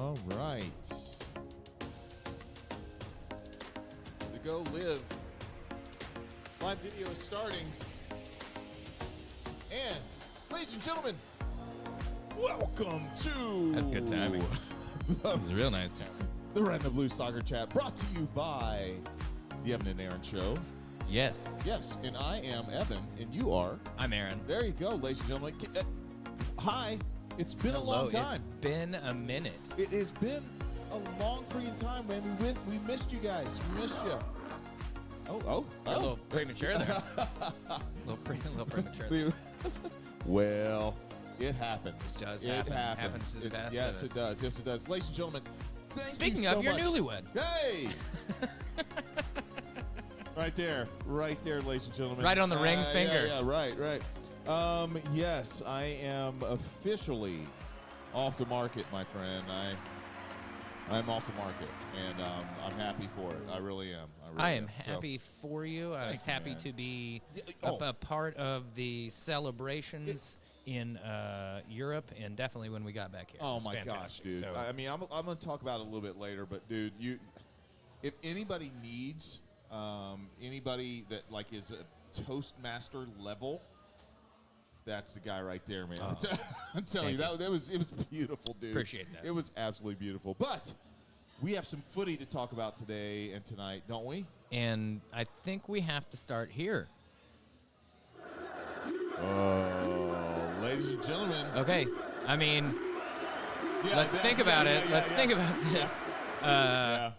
All right. The Go Live live video is starting. And, ladies and gentlemen, welcome to... That's good timing. That was real nice timing. The Red and the Blue Soccer Chat, brought to you by the Evan and Aaron Show. Yes. Yes, and I am Evan, and you are... I'm Aaron. There you go, ladies and gentlemen. Hi. It's been a long time. It's been a minute. It has been a long freaking time, man. We missed you guys. We missed you. Oh. A little premature there. a little premature there. Well, it happens. It does it happen. happens. Happens to the best Yes, of us. it does. Yes, it does. Ladies and gentlemen, thank Speaking you so of, you're much. newlywed. Hey! Right there, ladies and gentlemen. Right on the ring finger. Yeah, right. Yes, I am officially off the market, my friend. I'm off the market, and I'm happy for it. I really am. I am happy for you. I was happy to be a part of the celebrations in Europe, and definitely when we got back here. Oh my gosh, dude! So, I mean, I'm going to talk about it a little bit later, but dude, if anybody needs anybody that like is a Toastmaster level, that's the guy right there, man. Oh, I'm telling you, it was beautiful, dude. Appreciate that. It was absolutely beautiful. But we have some footy to talk about today and tonight, don't we? and I think we have to start here. Oh, ladies and gentlemen. Okay. I mean, Yeah, let's think about it. Let's think about this. Yeah.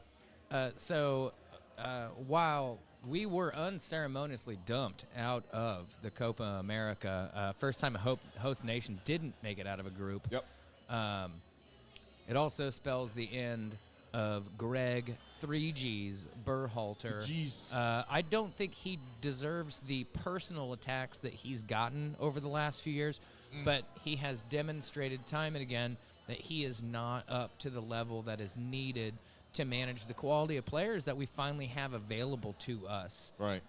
While we were unceremoniously dumped out of the Copa America, first time a host nation didn't make it out of a group. Yep. It also spells the end of Greg 3Gs Berhalter. Jeez. I don't think he deserves the personal attacks that he's gotten over the last few years, but he has demonstrated time and again that he is not up to the level that is needed to manage the quality of players that we finally have available to us. Right.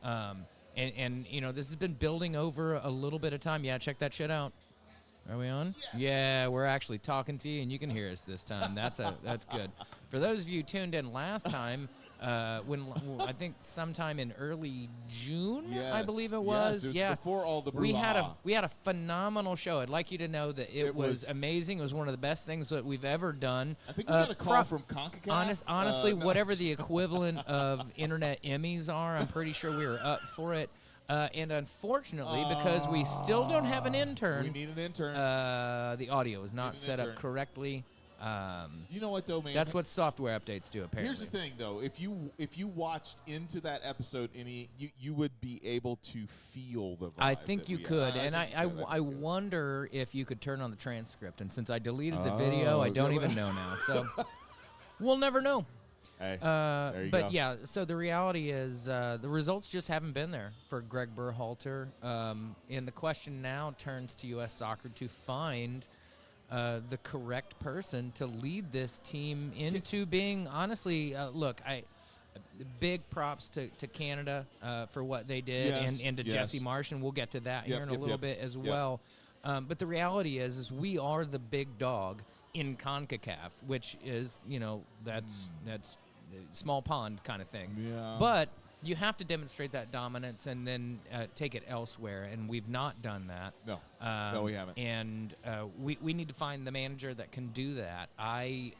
And you know, this has been building over a little bit of time. Yeah, check that shit out. Are we on? Yes. Yeah, we're actually talking to you, and you can hear us this time. That's good. For those of you tuned in last time, when I think sometime in early June, Yes. I believe it was. Yes, it was yeah, before all the we brouhaha. had a phenomenal show. I'd like you to know that it was was amazing. It was one of the best things that we've ever done. I think we got a call from CONCACAF. Honestly, No, whatever the equivalent of Internet Emmys are, I'm pretty sure we were up for it. And unfortunately, because we still don't have an intern, we need an intern. the audio is not Need an set up intern. correctly. You know what, though, man? That's what software updates do, apparently. Here's the thing, though. If you watched into that episode, you would be able to feel the vibe. I think you could, and I would. wonder if you could turn on the transcript. And since I deleted the video, I don't even know now. So we'll never know. Hey, there you go. But yeah, so the reality is the results just haven't been there for Greg Berhalter. And the question now turns to U.S. Soccer to find the correct person to lead this team into being, honestly, big props to Canada for what they did, Yes, and to yes. Jesse Marsh, and we'll get to that here in a little bit as Yep. well. But the reality is we are the big dog in CONCACAF, which is, that's small pond kind of thing. Yeah. But you have to demonstrate that dominance and then take it elsewhere, and we've not done that. No. No, we haven't. And we need to find the manager that can do that. I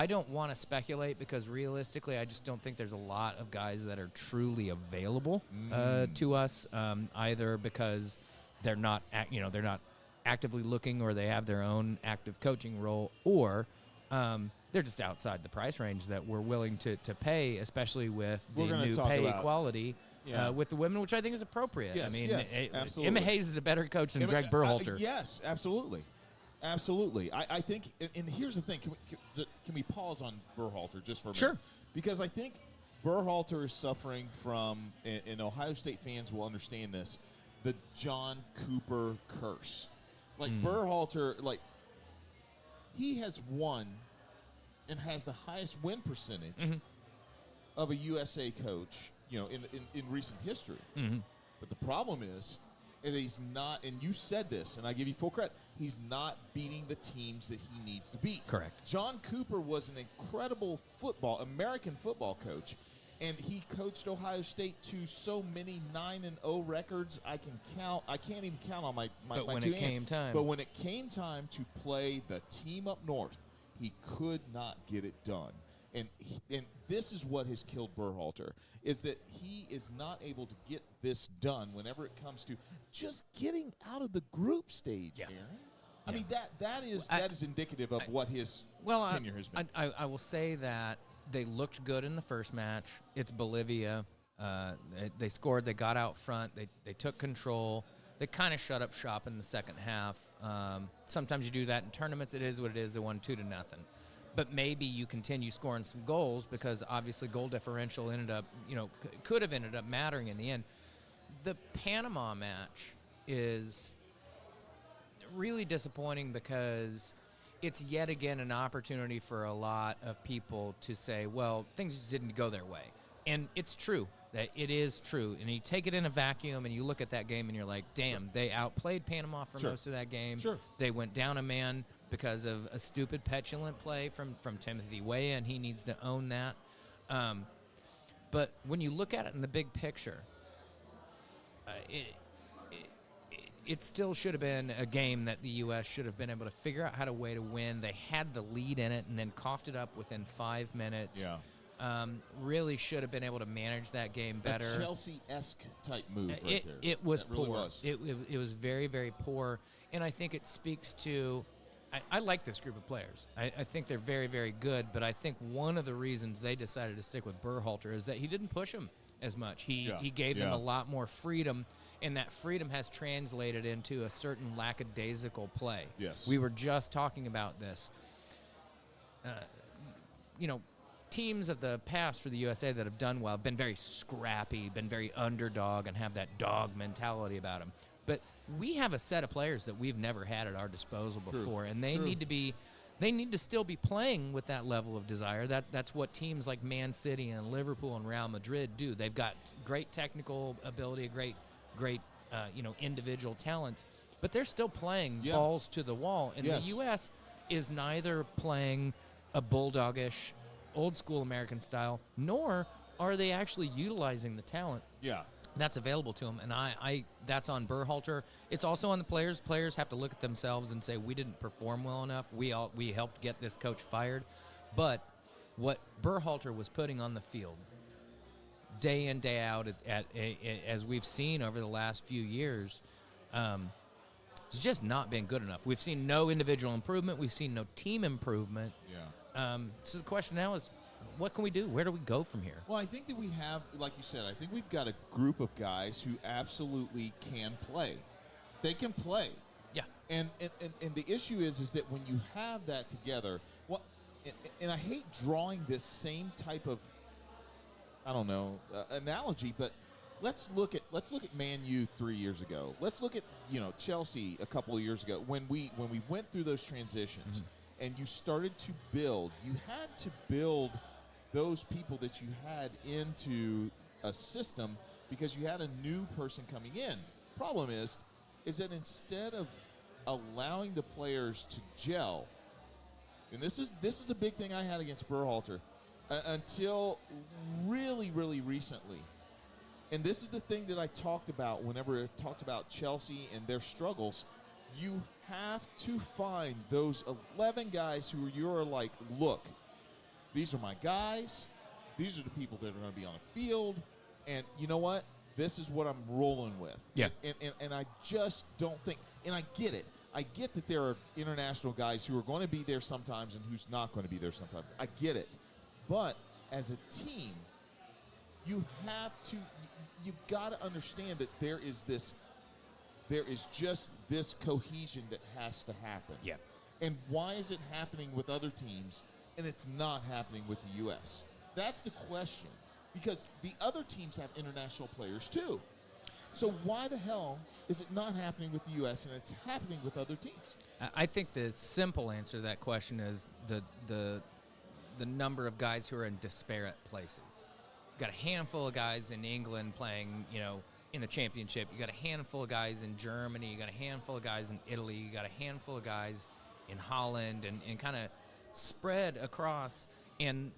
don't want to speculate because realistically, I just don't think there's a lot of guys that are truly available to us, either because they're not actively looking, or they have their own active coaching role, or they're just outside the price range that we're willing to pay, especially with the new pay equality with the women, which I think is appropriate. Yes, I mean, absolutely. Emma Hayes is a better coach than Greg Berhalter. Yes, absolutely. Absolutely. I think, and here's the thing. Can we pause on Berhalter just for a minute? Sure. Because I think Berhalter is suffering from, and Ohio State fans will understand this, the John Cooper curse. Like Berhalter, he has won and has the highest win percentage of a USA coach, in recent history. But the problem is And he's not, and you said this, and I give you full credit, he's not beating the teams that he needs to beat. Correct. John Cooper was an incredible American football coach, and he coached Ohio State to so many 9-0 records I can't even count on my But when two it hands. came time. But when it came time to play the team up north, he could not get it done. And this is what has killed Berhalter, is that he is not able to get this done whenever it comes to just getting out of the group stage, Yeah. Aaron. I mean, that is indicative of what his Well, tenure has been. I will say that they looked good in the first match. It's Bolivia. They scored. They got out front. They took control. They kind of shut up shop in the second half. Sometimes you do that in tournaments. It is what it is. They won 2-0. But maybe you continue scoring some goals because obviously goal differential ended up, could have ended up mattering in the end. The Panama match is really disappointing because it's yet again an opportunity for a lot of people to say, well, things just didn't go their way. And it's true. That it is true. And you take it in a vacuum and you look at that game and you're like, damn, they outplayed Panama for most of that game. Sure. They went down a man because of a stupid, petulant play from Timothy Weah, and he needs to own that. But when you look at it in the big picture, it still should have been a game that the U.S. should have been able to figure out how to way to win. They had the lead in it and then coughed it up within 5 minutes. Yeah. Really should have been able to manage that game better. A Chelsea-esque type move right there. It was That really poor. was. It was very, very poor. And I think it speaks to I like this group of players. I think they're very, very good. But I think one of the reasons they decided to stick with Berhalter is that he didn't push them as much. He gave them a lot more freedom. And that freedom has translated into a certain lackadaisical play. Yes. We were just talking about this. Teams of the past for the USA that have done well have been very scrappy, been very underdog, and have that dog mentality about them. But we have a set of players that we've never had at our disposal before, and they need to still be playing with that level of desire. That's what teams like Man City and Liverpool and Real Madrid do. They've got great technical ability, great individual talent, but they're still playing balls to the wall. And the U.S. is neither playing a bulldogish, old-school American style, nor are they actually utilizing the talent that's available to them. And I that's on Berhalter. It's also on the players. Players have to look at themselves and say, we didn't perform well enough. We helped get this coach fired. But what Berhalter was putting on the field day in, day out, as we've seen over the last few years, it's just not been good enough. We've seen no individual improvement. We've seen no team improvement. So the question now is, what can we do? Where do we go from here? Well, I think that we have, like you said, I think we've got a group of guys who absolutely can play. They can play. Yeah. And the issue is that when you have that together, and I hate drawing this same type of, analogy, but let's look at Man U 3 years ago. Let's look at Chelsea a couple of years ago when we went through those transitions. And you started to build. You had to build those people that you had into a system because you had a new person coming in. Problem is that instead of allowing the players to gel, and this is the big thing I had against Berhalter until really, really recently. And this is the thing that I talked about whenever I talked about Chelsea and their struggles. You have to find those 11 guys who you're like, look, these are my guys. These are the people that are going to be on the field. And you know what? This is what I'm rolling with. Yeah. And I just don't think – and I get it. I get that there are international guys who are going to be there sometimes and who's not going to be there sometimes. I get it. But as a team, you have to – you've got to understand that there is just this cohesion that has to happen. Yeah. And why is it happening with other teams and it's not happening with the U.S.? That's the question. Because the other teams have international players too. So why the hell is it not happening with the U.S. and it's happening with other teams? I think the simple answer to that question is the number of guys who are in disparate places. Got a handful of guys in England playing, in the championship. You got a handful of guys in Germany. You got a handful of guys in Italy. You got a handful of guys in Holland, and kind of spread across. And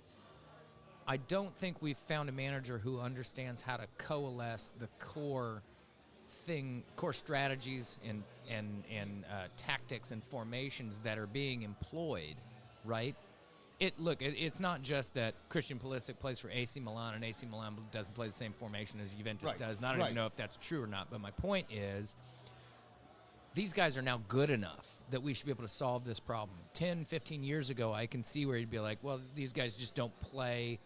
I don't think we've found a manager who understands how to coalesce the core strategies and tactics and formations that are being employed, right? It's not just that Christian Pulisic plays for AC Milan and AC Milan doesn't play the same formation as Juventus does. And I don't even know if that's true or not. But my point is, these guys are now good enough that we should be able to solve this problem. 10, 15 years ago, I can see where you'd be like, well, these guys just don't play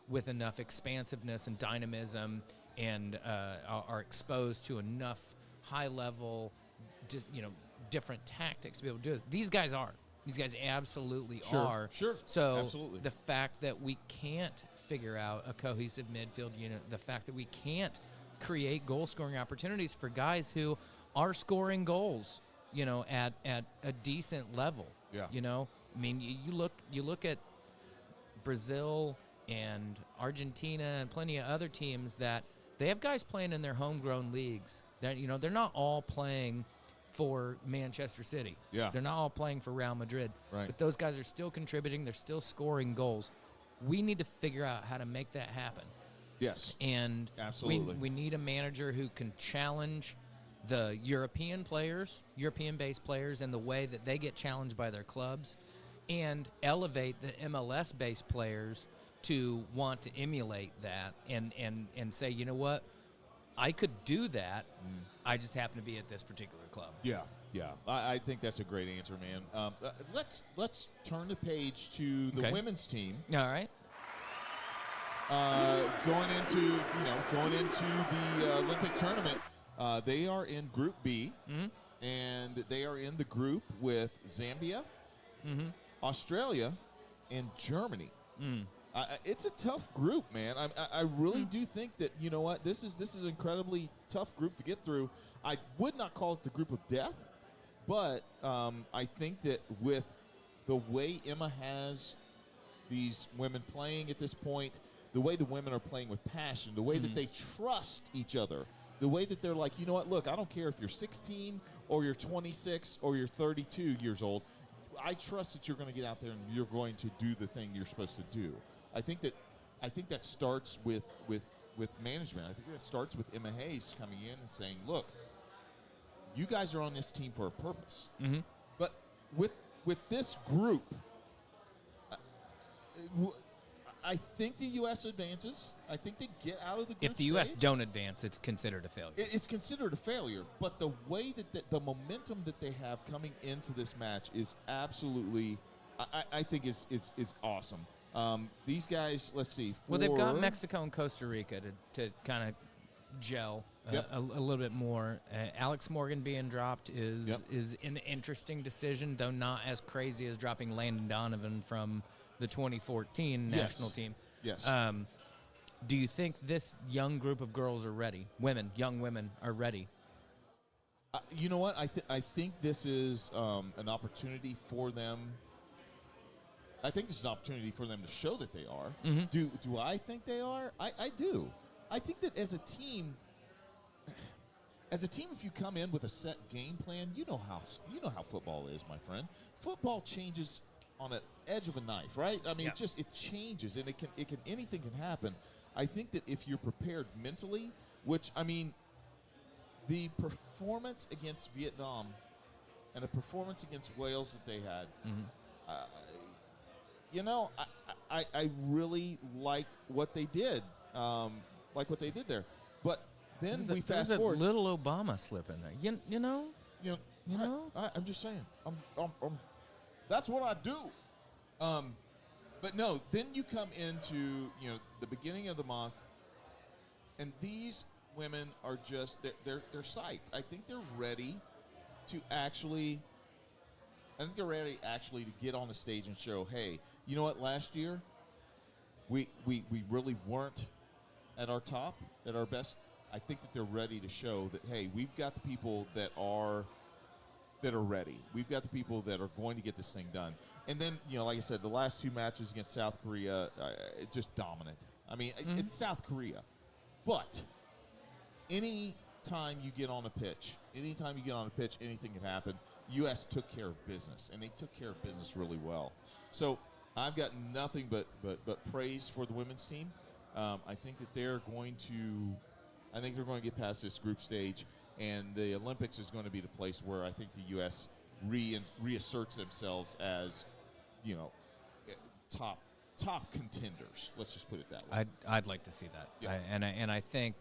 with enough expansiveness and dynamism and are exposed to enough high-level, different tactics to be able to do this. These guys are. These guys absolutely are. Sure. So absolutely. The fact that we can't figure out a cohesive midfield unit, the fact that we can't create goal-scoring opportunities for guys who are scoring goals, at a decent level. Yeah. I mean, you look at Brazil and Argentina and plenty of other teams that they have guys playing in their homegrown leagues. That they're not all playing for Manchester City. Yeah. They're not all playing for Real Madrid. Right. But those guys are still contributing. They're still scoring goals. We need to figure out how to make that happen. Yes. And absolutely. We need a manager who can challenge the European-based players in the way that they get challenged by their clubs, and elevate the MLS-based players to want to emulate that and say, you know what, I could do that. I just happen to be at this particular club. Yeah. I think that's a great answer, man. Let's turn the page to the women's team. All right. Going into the Olympic tournament, they are in Group B, and they are in the group with Zambia, Australia, and Germany. It's a tough group, man. I really do think that, you know what, this is an incredibly tough group to get through. I would not call it the group of death, but I think that with the way Emma has these women playing at this point, the way the women are playing with passion, the way that they trust each other, the way that they're like, you know what, look, I don't care if you're 16 or you're 26 or you're 32 years old. I trust that you're going to get out there and you're going to do the thing you're supposed to do. I think that starts with management. I think that starts with Emma Hayes coming in and saying, look, you guys are on this team for a purpose. But with this group, I think the U.S. advances. I think they get out of the group If the U.S. stage. don't advance, it's considered a failure. It's considered a failure. But the way that the momentum that they have coming into this match is absolutely, I think is awesome. These guys, let's see. Well, they've got Mexico and Costa Rica to kind of gel a little bit more. Alex Morgan being dropped is an interesting decision, though not as crazy as dropping Landon Donovan from the 2014 national team. Yes. Do you think this young group of girls are ready? Young women are ready? You know what? I think this is an opportunity for them. I think this is an opportunity for them to show that they are. Do I think they are? I do. I think that as a team, if you come in with a set game plan, you know how football is, my friend. Football changes on an edge of a knife, right? I mean, it changes, and anything can happen. I think that if you're prepared mentally, which, I mean, the performance against Vietnam and the performance against Wales that they had, I really like what they did, there. But then we fast forward. There's a little Obama slip in there. You know. I'm just saying. That's what I do. But no, then you come into the beginning of the month, and these women are just they're psyched. I think they're ready to actually. I think they're ready actually to get on the stage and show, hey, you know what? Last year, we really weren't at our top, at our best. I think that they're ready to show that, hey, we've got the people that are ready. We've got the people that are going to get this thing done. And then, like I said, the last two matches against South Korea, just dominant. I mean, it's South Korea. But any time you get on a pitch, anything can happen. U.S. took care of business, and they took care of business really well. So I've got nothing but praise for the women's team. I think that they're going to get past this group stage, and the Olympics is going to be the place where I think the U.S. reasserts themselves as, top contenders. Let's just put it that way. I'd like to see that. Yeah. I think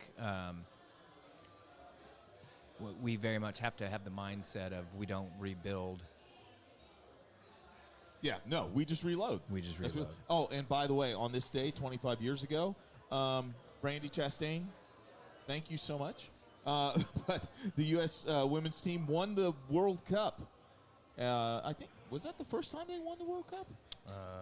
we very much have to have the mindset of we don't rebuild. Yeah, no, we just reload. Oh, and by the way, on this day, 25 years ago, Brandi Chastain, thank you so much. But the U.S. Women's team won the World Cup. I think, was that the first time they won the World Cup?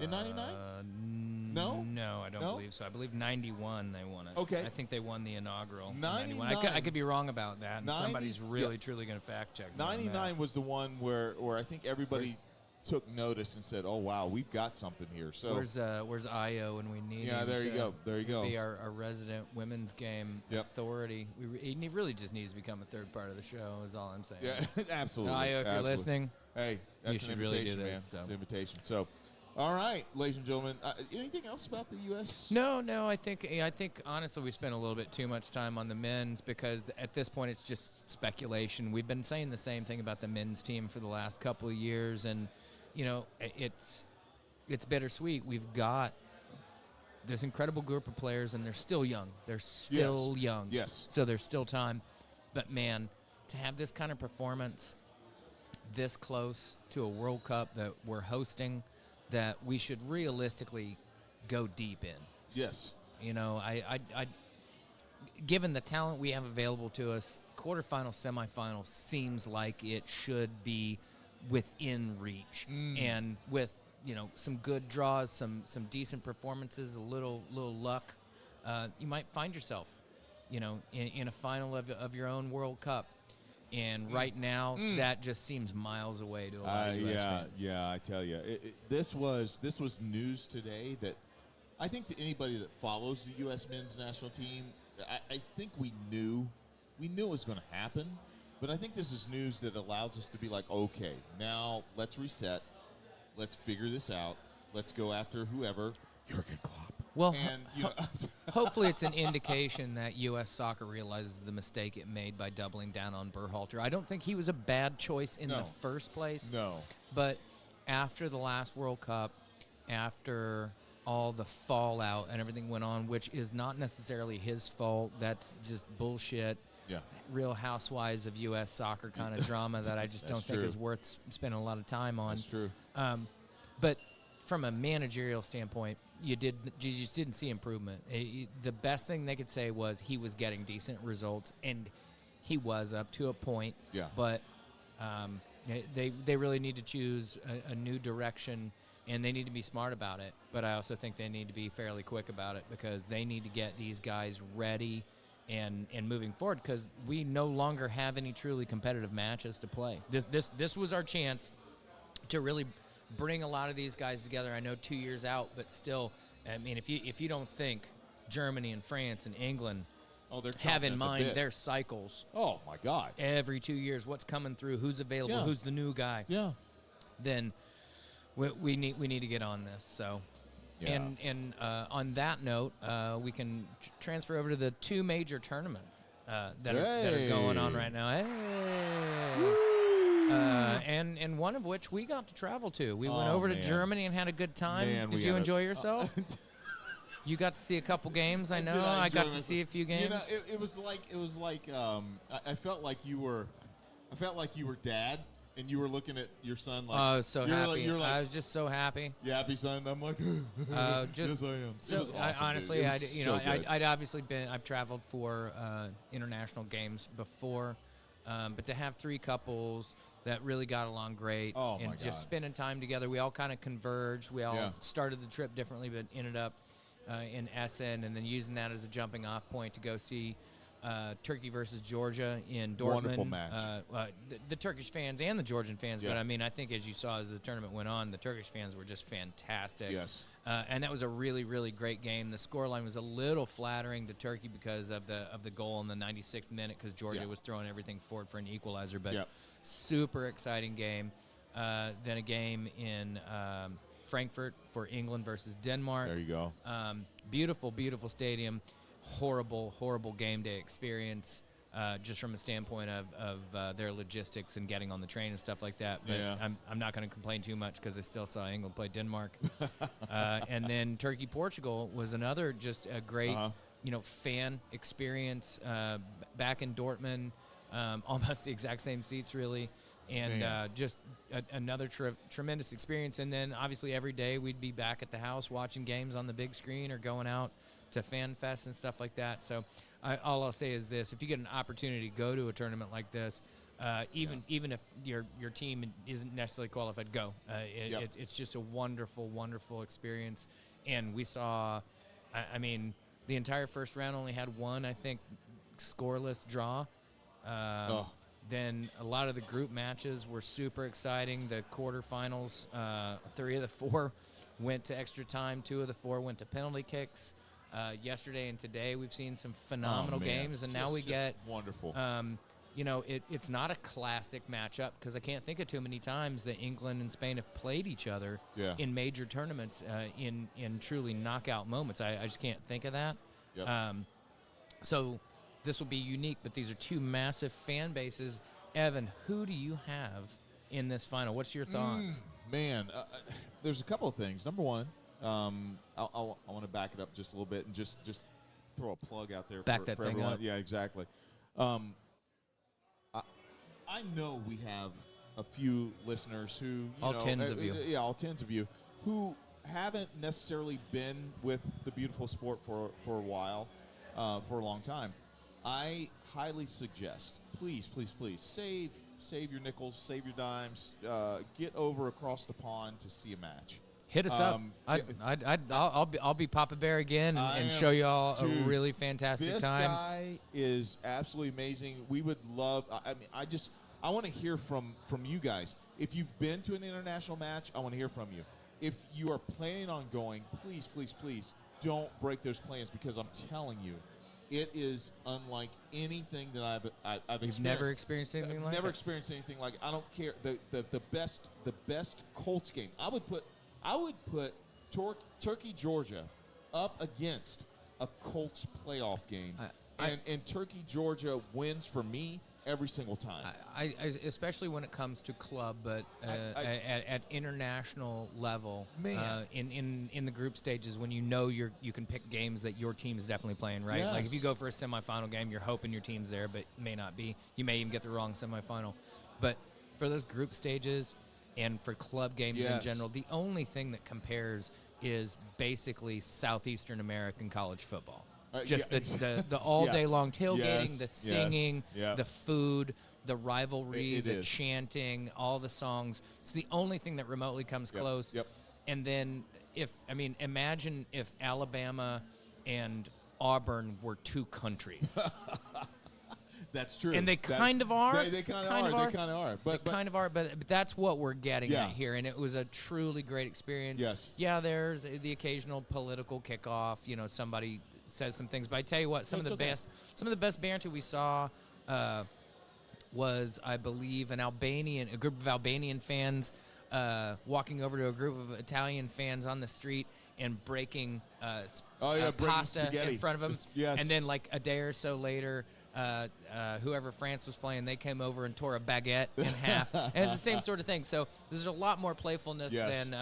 In 99? No? No, I don't believe so. I believe 91 they won it. Okay. I think they won the inaugural. 99. I could be wrong about that. And somebody's really, truly going to fact check me on that. 99 was the one where I think everybody took notice and said, "Oh wow, we've got something here." So where's Io when we need him? Yeah, there you go. There you go. Be our resident women's game authority. He really just needs to become a third part of the show. Is all I'm saying. Yeah, absolutely. Io, if you're listening, hey, that's you should an invitation, really do man. this. So. It's an invitation. So, all right, ladies and gentlemen, anything else about the U.S.? No. I think honestly we spent a little bit too much time on the men's because at this point it's just speculation. We've been saying the same thing about the men's team for the last couple of years, and it's bittersweet. We've got this incredible group of players, and they're still young. They're still young. Yes. So there's still time. But, man, to have this kind of performance this close to a World Cup that we're hosting that we should realistically go deep in. Yes. I given the talent we have available to us, quarterfinal, semifinal seems like it should be within reach, and with some good draws, some decent performances, a little luck, you might find yourself in a final of your own World Cup. And right now, that just seems miles away to a lot of US fans. Yeah, I tell you, this was news today that I think to anybody that follows the U.S. men's national team, I think we knew it was going to happen. But I think this is news that allows us to be like, okay, now let's reset. Let's figure this out. Let's go after whoever. Jurgen Klopp. Well, And, hopefully it's an indication that U.S. soccer realizes the mistake it made by doubling down on Berhalter. I don't think he was a bad choice in the first place. No. But after the last World Cup, after all the fallout and everything went on, which is not necessarily his fault, that's just bullshit. Yeah. Real Housewives of U.S. soccer kind of drama that I just don't think is worth spending a lot of time on. That's true. But from a managerial standpoint, you just didn't see improvement. The best thing they could say was he was getting decent results, and he was up to a point. Yeah. But they really need to choose a new direction, and they need to be smart about it. But I also think they need to be fairly quick about it because they need to get these guys ready and moving forward, because we no longer have any truly competitive matches to play. This was our chance to really bring a lot of these guys together. I know 2 years out, but still, I mean, if you don't think Germany and France and England have in mind their cycles. Oh my God! Every 2 years, what's coming through, who's available, who's the new guy. Yeah. Then we need to get on this. So. Yeah. And on that note, we can transfer over to the two major tournaments that are going on right now. And one of which we got to travel to. We went over to Germany and had a good time. Man, Did you enjoy yourself? You got to see a couple games. I know. I got to see a few games. It was like I felt like you were dad. And you were looking at your son like, I was so happy. I was just so happy. You happy, son? I'm like, just yes, I am. So it was awesome, honestly, I'd obviously I've traveled for international games before, but to have three couples that really got along great and just spending time together, we all kind of converged. We all started the trip differently, but ended up in Essen, and then using that as a jumping off point to go see Turkey versus Georgia in Dortmund. Wonderful match. The Turkish fans and the Georgian fans, Yeah. but I mean, I think as you saw as the tournament went on, the Turkish fans were just fantastic. Yes. And that was a really, really great game. The scoreline was a little flattering to Turkey because of the goal in the 96th minute, because Georgia Yeah. was throwing everything forward for an equalizer. But Yep. super exciting game. Then a game in Frankfurt for England versus Denmark. There you go. Beautiful, beautiful stadium. Horrible, horrible game day experience, just from a standpoint of their logistics and getting on the train and stuff like that. But Yeah. I'm not going to complain too much because I still saw England play Denmark. And then Turkey-Portugal was another just a great, fan experience back in Dortmund. Almost the exact same seats, really. And just another tremendous experience. And then, obviously, every day we'd be back at the house watching games on the big screen or going out to Fan Fest and stuff like that. So all I'll say is this: if you get an opportunity to go to a tournament like this, even if your team isn't necessarily qualified, go. It's just a wonderful, wonderful experience. And we saw, I mean, the entire first round only had one, I think, scoreless draw. Then a lot of the group matches were super exciting. The quarterfinals, 3 of the 4 went to extra time. 2 of the 4 went to penalty kicks. Yesterday and today we've seen some phenomenal games, and now we get wonderful. It's not a classic matchup because I can't think of too many times that England and Spain have played each other in major tournaments in truly knockout moments. I just can't think of that. Yep. So this will be unique, but these are 2 massive fan bases. Evan, who do you have in this final? What's your thoughts? Man, there's a couple of things. Number one, I want to back it up just a little bit and just throw a plug out there Back for that thing everyone. up. Yeah, exactly. I know we have a few listeners who All tens of you. Yeah, all tens of you who haven't necessarily been with the beautiful sport for a while, for a long time. I highly suggest, please, save your nickels, save your dimes, get over across the pond to see a match. Hit us up. I'll be Papa Bear again and show you all a really fantastic time. This guy is absolutely amazing. We would love. I want to hear from you guys. If you've been to an international match, I want to hear from you. If you are planning on going, please don't break those plans, because I'm telling you, it is unlike anything that I've experienced. You've never experienced anything like that? Never experienced anything like it. I don't care. The best Colts game. I would put Turkey, Georgia up against a Colts playoff game. And Turkey, Georgia wins for me every single time. I especially when it comes to club, but at international level, in the group stages, when you can pick games that your team is definitely playing, right? Yes. Like if you go for a semifinal game, you're hoping your team's there, but may not be. You may even get the wrong semifinal. But for those group stages and for club games in general, the only thing that compares is basically Southeastern American college football. Just the all day long tailgating, the singing, the food, the rivalry, the chanting, all the songs. It's the only thing that remotely comes close. Yep. And then imagine if Alabama and Auburn were 2 countries. That's true. And they kind of are. They kind of are. But that's what we're getting at here. And it was a truly great experience. Yes. Yeah, there's the occasional political kickoff. Somebody says some things. But I tell you what, some of the best banter we saw was, I believe, a group of Albanian fans walking over to a group of Italian fans on the street and breaking pasta in front of them. Yes. And then like a day or so later, whoever France was playing, they came over and tore a baguette in half. And it's the same sort of thing. So there's a lot more playfulness than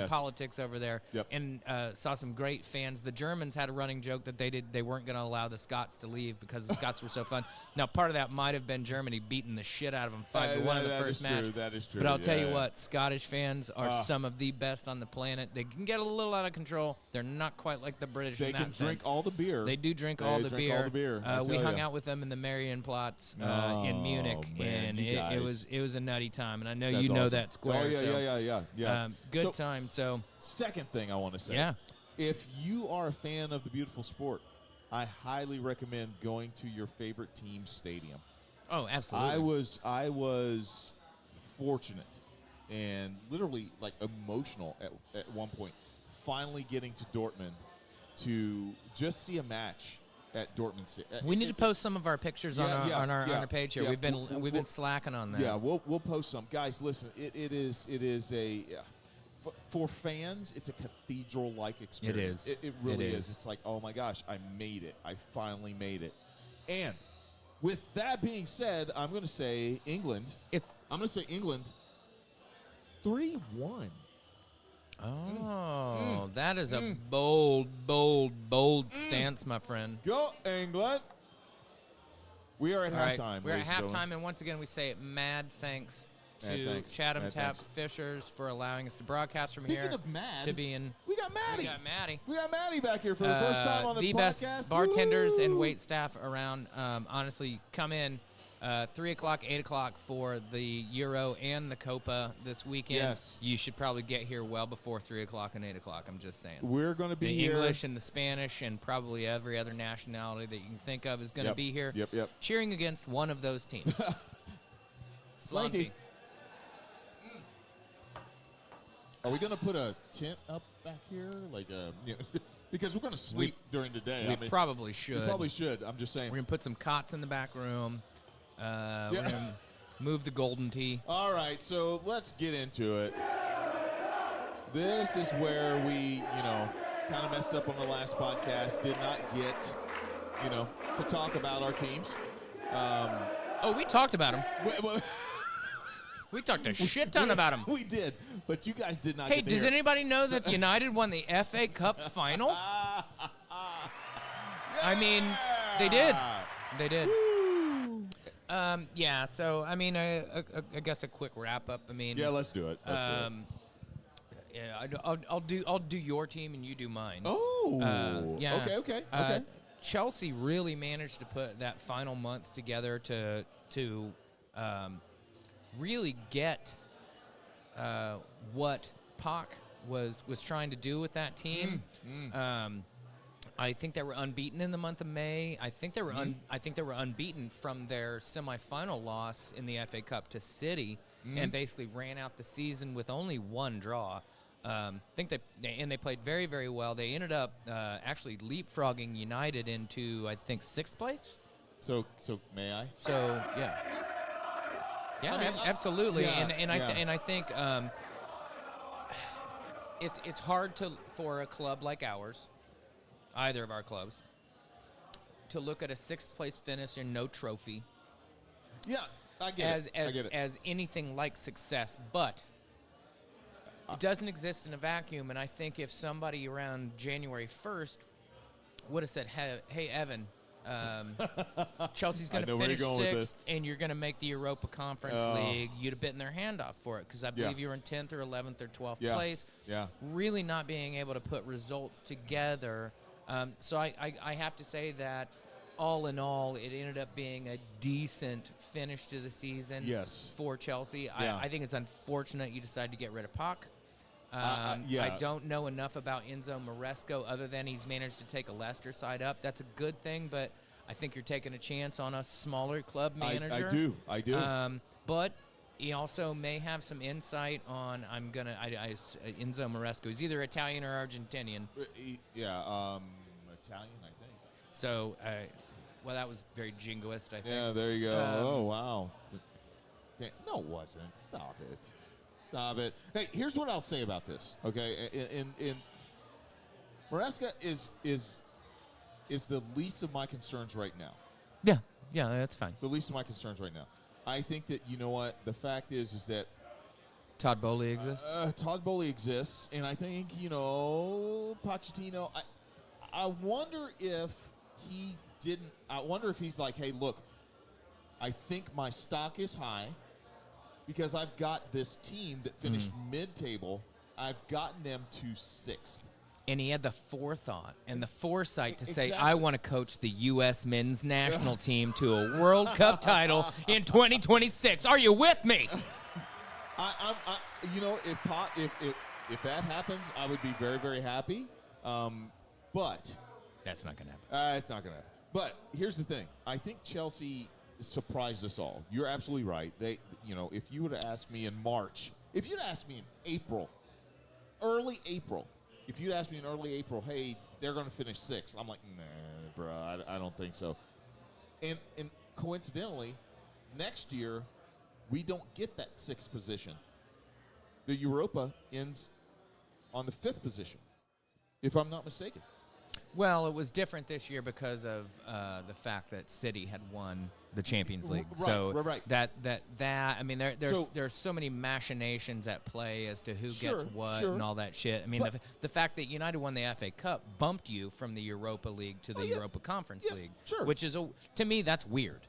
politics over there. Yep. And saw some great fans. The Germans had a running joke that they weren't going to allow the Scots to leave because the Scots were so fun. Now, part of that might have been Germany beating the shit out of them 5-1 in the first match. That is true. But I'll tell you what, Scottish fans are some of the best on the planet. They can get a little out of control. They're not quite like the British in that sense. They can drink all the beer. They do drink all the beer. We hung out with them in the Marienplatz in Munich, and it was a nutty time. And I know you know that square. Oh, yeah. Good time. So second thing I want to say. Yeah. If you are a fan of the beautiful sport, I highly recommend going to your favorite team's stadium. Oh, absolutely. I was fortunate and literally like emotional at one point, finally getting to Dortmund to just see a match at Dortmund City. We need to post some of our pictures on our page here. Yeah. We've been slacking on that. Yeah, we'll post some. Guys, listen, it is a for fans, it's a cathedral-like experience. It really is. It's like, oh my gosh, I made it. I finally made it. And with that being said, I'm going to say England. I'm going to say England 3-1. Oh, that is a bold stance, my friend. Go England. We are at halftime. We're at ladies and halftime, gentlemen. and once again, we say mad thanks to thanks. Chatham Mad Tap thanks. Fishers for allowing us to broadcast from Speaking here. of mad, to be in. we got Maddie. We got Maddie. Back here for the first time on the podcast. best bartenders Woo! and wait staff around. Honestly, come in 3 o'clock, 8 o'clock for the Euro and the Copa this weekend. Yes. You should probably get here well before 3 o'clock and 8 o'clock. I'm just saying. We're going to be The here. English and the Spanish and probably every other nationality that you can think of is going to be here. Yep. Cheering against one of those teams. Slanty. Are we going to put a tent up back here? Like because we're going to sleep during the day. We probably should. We probably should. I'm just saying. We're going to put some cots in the back room. We're going to move the golden tee. All right, so let's get into it. This is where we, kind of messed up on the last podcast. Did not get, to talk about our teams. We talked about him. We talked a shit ton about him. We did, but you guys did not Hey, get to does hear it. anybody know that United won the FA Cup final? I mean, they did. They did. Yeah, so, I mean, I guess a quick wrap-up. I mean, Yeah, let's do it. yeah, I'll do your team and you do mine. Oh, yeah. Okay. Chelsea really managed to put that final month together to really get what Poch was trying to do with that team. I think they were unbeaten in the month of May. I think they were unbeaten from their semifinal loss in the FA Cup to City, and basically ran out the season with only one draw. They played very, very well. They ended up actually leapfrogging United into, I think, 6th place. So may I? So yeah, I mean, absolutely. yeah. I think it's hard for a club like ours, either of our clubs, to look at a 6th place finish and no trophy. Yeah, I get it. As anything like success, but it doesn't exist in a vacuum. And I think if somebody around January 1st would have said, "Hey, Evan, Chelsea's going to finish 6th, and you're going to make the Europa Conference League," you'd have bitten their hand off for it, because I believe you were in 10th or 11th or 12th place. Yeah. Really not being able to put results together. So I have to say that all in all, it ended up being a decent finish to the season for Chelsea. Yeah. I think it's unfortunate you decided to get rid of Poch. Yeah. I don't know enough about Enzo Maresco other than he's managed to take a Leicester side up. That's a good thing, but I think you're taking a chance on a smaller club manager. I do. But he also may have some insight on Enzo Maresco. He's either Italian or Argentinian. Italian, I think. So, well, that was very jingoist, I think. Yeah, there you go. Oh, wow. No, it wasn't. Stop it. Hey, here's what I'll say about this. Okay, in Maresca is the least of my concerns right now. Yeah, that's fine. The least of my concerns right now. I think that, you know what, the fact is that Todd Bowley exists. Todd Bowley exists, and I think, Pochettino, I wonder if he didn't. I wonder if he's like, hey, look, I think my stock is high because I've got this team that finished mid-table. I've gotten them to 6th. And he had the forethought and the foresight to say, I want to coach the U.S. men's national team to a World Cup title in 2026. Are you with me? If that happens, I would be very, very happy. But That's not going to happen. It's not going to happen. But here's the thing. I think Chelsea surprised us all. You're absolutely right. They, if you would have asked me in March, if you'd asked me in April, early April, if you'd asked me in early April, hey, they're going to finish 6th, I'm like, nah, bro, I don't think so. And coincidentally, next year, we don't get that 6th position. The Europa ends on the 5th position, if I'm not mistaken. Well, it was different this year because of the fact that City had won the Champions League. Right, so right. that I mean, there's so many machinations at play as to who gets what and all that shit. I mean, the fact that United won the FA Cup bumped you from the Europa League to the Europa Conference League, which is to me that's weird.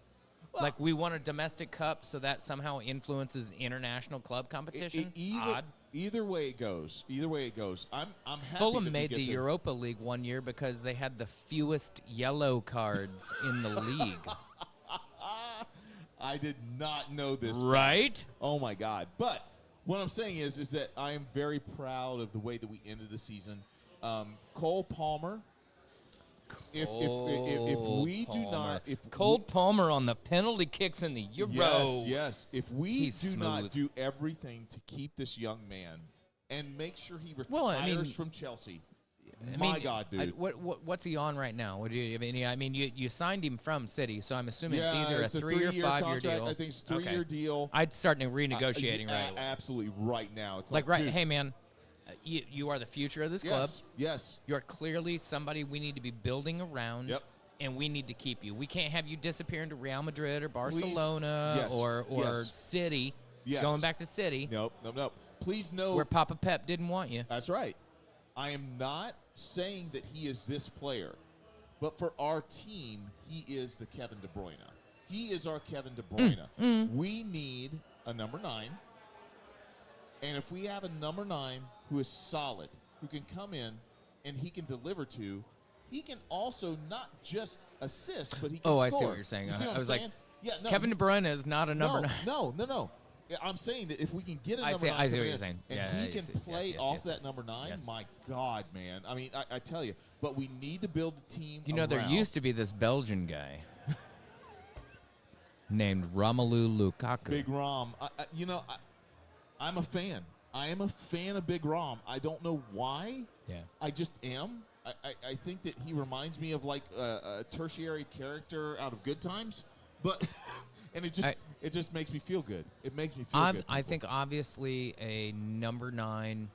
Well, like we won a domestic cup, so that somehow influences international club competition. Odd. Either way it goes. I'm happy Fulham that made the Europa League one year because they had the fewest yellow cards in the league. I did not know this. Right? Oh my God! But what I'm saying is that I am very proud of the way that we ended the season. Cole Palmer. If we do not, Cole Palmer on the penalty kicks in the Euro. Yes. If we do not smooth. do everything to keep this young man and make sure he retires from Chelsea, my God, dude. What's he on right now? What do you? I mean, you signed him from City, so I'm assuming it's either a 3 or 5 year deal. I think it's a 3-year deal. I'd start renegotiating right away. Absolutely, right now. It's like right. Dude, hey, man. You are the future of this club. Yes. You're clearly somebody we need to be building around. Yep. And we need to keep you. We can't have you disappear into Real Madrid or Barcelona or City. Yes. Going back to City. Nope. Please know where Papa Pep didn't want you. That's right. I am not saying that he is this player, but for our team, he is the Kevin De Bruyne. He is our Kevin De Bruyne. We need a number 9. And if we have a number 9 who is solid, who can come in and he can deliver to, he can also not just assist, but he can score. I see what you're saying. I was like, Kevin De Bruyne is not a number 9. No. I'm saying that if we can get a number 9 I see what you're saying. And he can play off that number 9, my God, man. I mean, I tell you. But we need to build a team around. There used to be this Belgian guy named Romelu Lukaku. Big Rom. I'm a fan. I am a fan of Big Rom. I don't know why. Yeah. I just am. I think that he reminds me of like a tertiary character out of Good Times, but and it just makes me feel good. It makes me feel good. I think obviously a number 9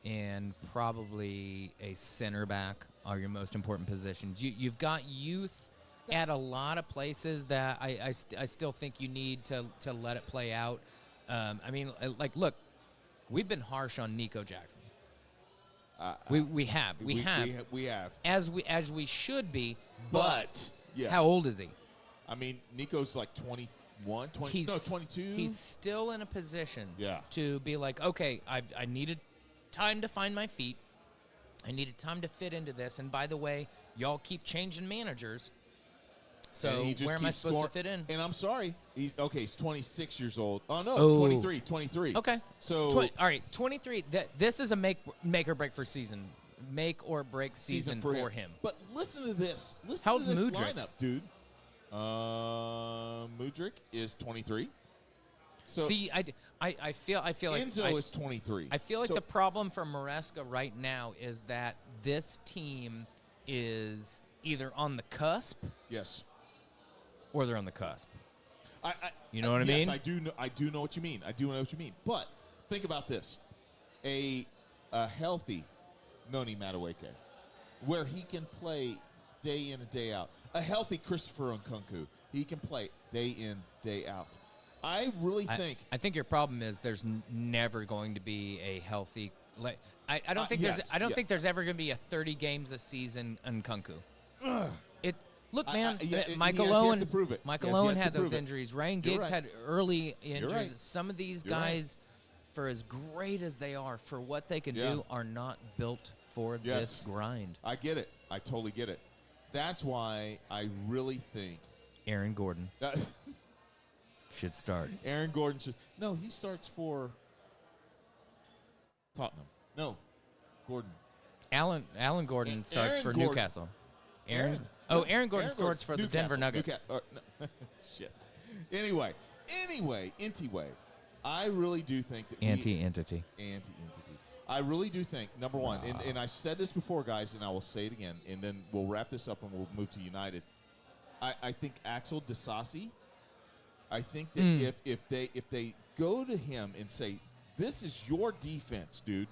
and probably a center back are your most important positions. You've got youth at a lot of places that I still think you need to let it play out. I mean, look, we've been harsh on Nico Jackson. We have. As we should be. But yes. How old is he? I mean, Nico's like 21, 22. He's still in a position Yeah. to be like, okay, I needed time to find my feet. I needed time to fit into this. And by the way, y'all keep changing managers. So where am I supposed to fit in? And I'm sorry. He's 26 years old. Oh, no, 23. Okay. So all right, 23. This is a make or break for season. Make or break season for him. But listen to this. How old's this Mudryk? Lineup, dude. Mudryk is 23. So see, I feel like Enzo is 23. I feel like the problem for Maresca right now is that this team is either on the cusp. Yes. Or they're on the cusp. You know what I mean? Yes, I do know what you mean. But think about this: a healthy Noni Madueke, where he can play day in and day out. A healthy Christopher Nkunku, he can play day in, day out. I really think. I think your problem is there's never going to be a healthy. I don't think think there's ever going to be a 30 games a season Nkunku. Look, man, Michael Owen. Michael Owen had those injuries. Ryan Giggs had early injuries. Right. Some of these guys, for as great as they are, for what they can do, are not built for this grind. I get it. I totally get it. That's why I really think Aaron Gordon should start. Aaron Gordon should. No, he starts for Tottenham. No, Gordon. Alan Gordon starts for Newcastle. Aaron Gordon starts for the Denver Nuggets. No, shit. Anyway, I really do think that Anti-entity. I really do think, number one, and I said this before, guys, and I will say it again, and then we'll wrap this up and we'll move to United. I think Axel Disasi, I think that if they go to him and say, this is your defense, dude,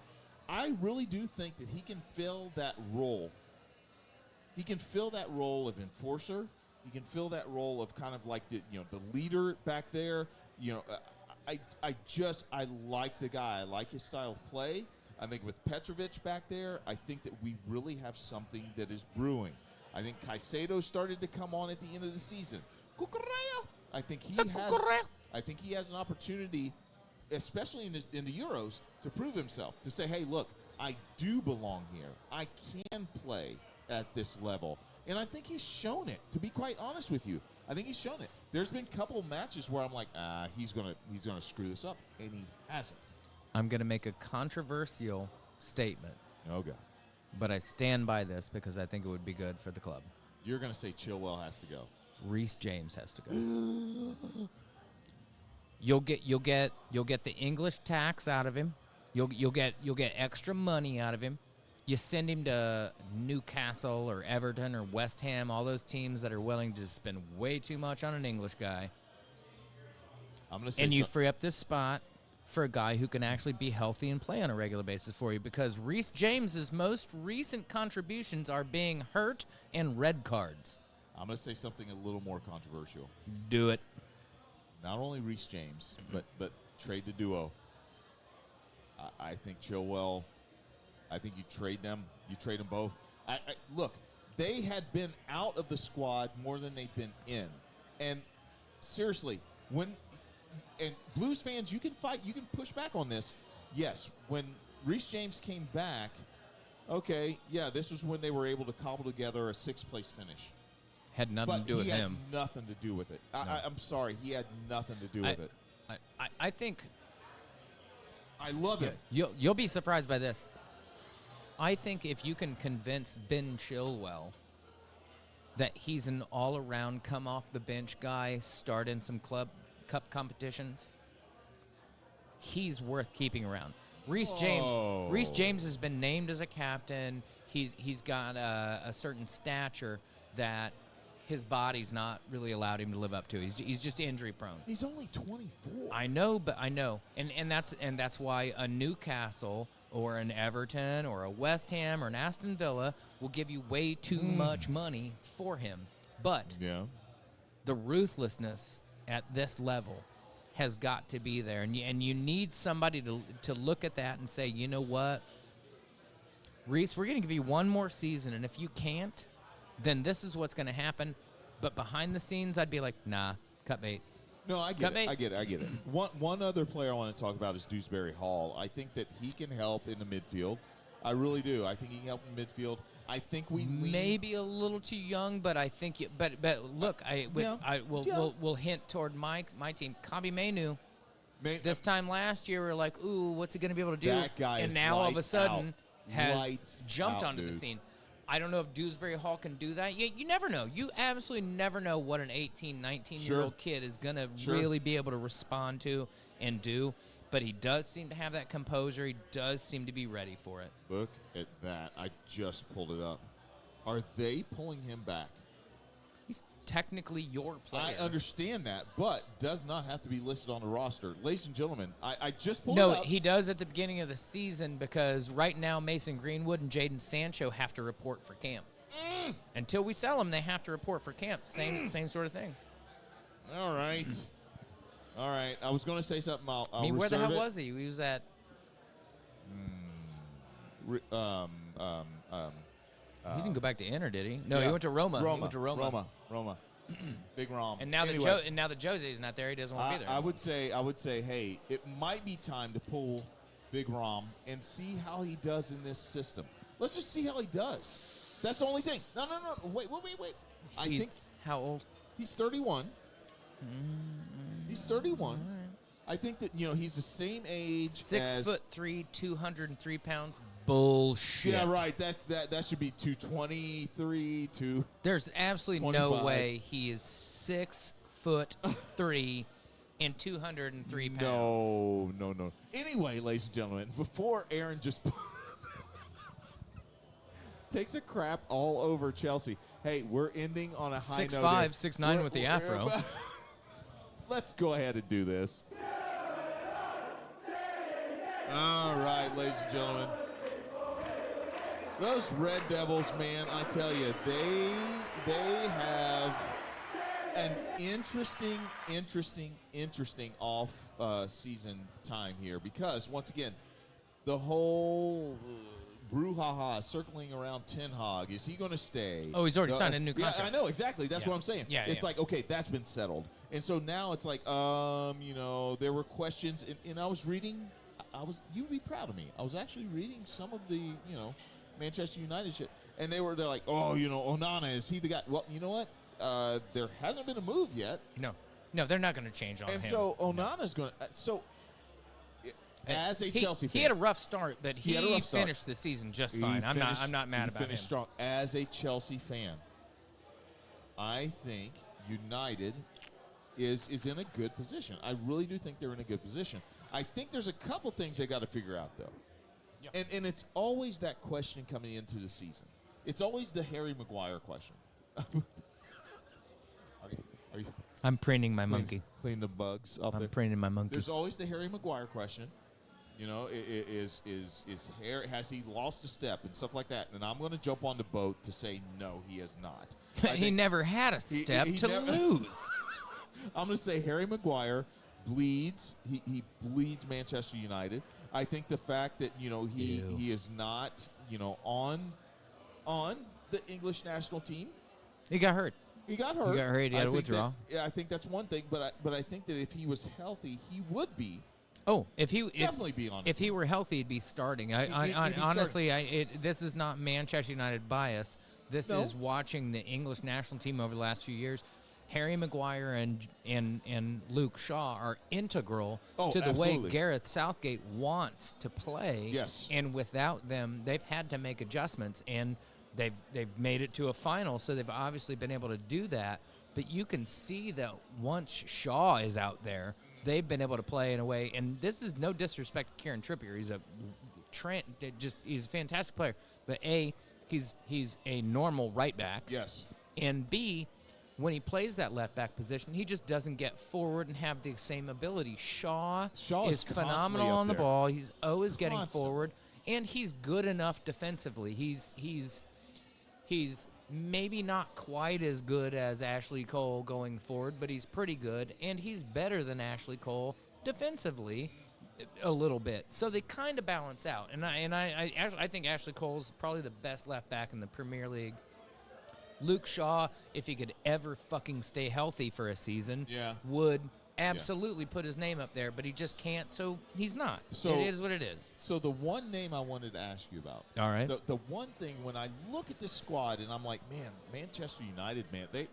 I really do think that he can fill that role. He can fill that role of enforcer. He can fill that role of kind of like the leader back there. I like the guy. I like his style of play. I think with Petrovic back there, I think that we really have something that is brewing. I think Caicedo started to come on at the end of the season. I think he has an opportunity, especially in the Euros, to prove himself, to say, hey, look, I do belong here. I can play at this level. And I think he's shown it, to be quite honest with you. I think he's shown it. There's been a couple of matches where I'm like, he's gonna screw this up, and he hasn't. I'm going to make a controversial statement. Oh, God. But I stand by this because I think it would be good for the club. You're going to say Chilwell has to go. Reece James has to go. You'll get the English tax out of him. You'll get extra money out of him. You send him to Newcastle or Everton or West Ham, all those teams that are willing to spend way too much on an English guy. I'm going to say and you free up this spot for a guy who can actually be healthy and play on a regular basis for you, because Reece James's most recent contributions are being hurt and red cards. I'm going to say something a little more controversial. Do it. Not only Reece James, but trade the duo. I think Chilwell, I think you trade them. You trade them both. Look, they had been out of the squad more than they've been in. And seriously, and Blues fans, you can fight, you can push back on this. Yes, when Reece James came back, okay, yeah, this was when they were able to cobble together a sixth-place finish. Had nothing to do with him. He had nothing to do with it. No. I'm sorry, he had nothing to do with it. I think I love it. You'll be surprised by this. I think if you can convince Ben Chilwell that he's an all-around come-off-the-bench guy, start in some cup competitions, he's worth keeping around. Reece James has been named as a captain. He's got a certain stature that his body's not really allowed him to live up to. He's just injury prone. He's only 24. I know, and that's why a Newcastle or an Everton or a West Ham or an Aston Villa will give you way too much money for him. But the ruthlessness at this level has got to be there, and you need somebody to look at that and say, you know what, Reece, we're going to give you one more season, and if you can't, then this is what's going to happen. But behind the scenes, I'd be like, nah, cut bait. No, I get it. One other player I want to talk about is Dewsbury Hall. I think that he can help in the midfield. I really do. I think he can help in midfield. I think we maybe a little too young, but I think but look, we'll hint toward my team. Kabi Mainu. This time last year, we were like, ooh, what's he going to be able to do? That guy and is now all of a sudden has jumped onto dude. the scene. I don't know if Dewsbury Hall can do that. You never know. You absolutely never know what an 18, 19-year-old kid is going to really be able to respond to and do. But he does seem to have that composure. He does seem to be ready for it. Look at that. I just pulled it up. Are they pulling him back? He's technically your player. I understand that, but does not have to be listed on the roster. Ladies and gentlemen, I just pulled it up. No, he does at the beginning of the season, because right now Mason Greenwood and Jadon Sancho have to report for camp. Until we sell them, they have to report for camp. Same sort of thing. All right. All right. I was going to say something. I'll where the hell it. was he? He was at... He didn't go back to Inter, did he? No, he went to Roma. He went to Roma. Big Rom. And now that Jose's not there, he doesn't want to be there. I would say, hey, it might be time to pull Big Rom and see how he does in this system. Let's just see how he does. That's the only thing. No. Wait. He's how old? He's 31. He's 31. I think that he's the same age. 6'3", 203 pounds. Bullshit. Yeah, right. That should be 223. There's absolutely 25. no way he is 6'3" and 203 pounds. No. Anyway, ladies and gentlemen, before Aaron just takes a crap all over Chelsea. Hey, we're ending on a high note. 6'5", 6'9" with the afro. Let's go ahead and do this. All right, ladies and gentlemen. Those Red Devils, man, I tell you, they have an interesting off season time here because once again, the whole brouhaha circling around Ten Hag. Is he going to stay? Oh, he's already signed a new contract. Yeah, I know exactly. That's what I'm saying. Yeah, it's like okay, that's been settled, and so now it's like there were questions, and I was reading. You'd be proud of me. I was actually reading some of the Manchester United shit, and they're like, oh, Onana, is he the guy? Well, you know what? There hasn't been a move yet. No, they're not going to change on him. And so Onana's going to. As a Chelsea fan, he had a rough start, but he had a rough start. finished the season just fine. I'm not mad about him. Finished strong. As a Chelsea fan, I think United is in a good position. I really do think they're in a good position. I think there's a couple things they got to figure out though. Yep. And it's always that question coming into the season. It's always the Harry Maguire question. Are you I'm preening my monkey. Clean the bugs off there. I'm preening my monkey. There's always the Harry Maguire question. Is has he lost a step and stuff like that? And I'm going to jump on the boat to say no, he has not. He never had a step to lose. I'm going to say Harry Maguire bleeds. He bleeds Manchester United. I think the fact that he is not on the English national team. He got hurt. He got hurt. He had a withdrawal. I think that's one thing. But I think that if he was healthy, he would be. Oh, if he were healthy, he'd be starting. Honestly, this is not Manchester United bias. This is watching the English national team over the last few years. Harry Maguire and Luke Shaw are integral to the way Gareth Southgate wants to play. Yes. And without them, they've had to make adjustments, and they've made it to a final, so they've obviously been able to do that. But you can see that once Shaw is out there, they've been able to play in a way, and this is no disrespect to Kieran Trippier. He's a fantastic player. But A, he's a normal right back. Yes. And B, when he plays that left back position, he just doesn't get forward and have the same ability. Shaw is phenomenal on the ball. He's always getting forward, and he's good enough defensively. He's maybe not quite as good as Ashley Cole going forward, but he's pretty good, and he's better than Ashley Cole defensively a little bit. So they kind of balance out, and I think Ashley Cole's probably the best left back in the Premier League. Luke Shaw, if he could ever fucking stay healthy for a season, would absolutely put his name up there, but he just can't, so he's not. So it is what it is. So the one name I wanted to ask you about. All right. The one thing when I look at this squad and I'm like, man, Manchester United, man, they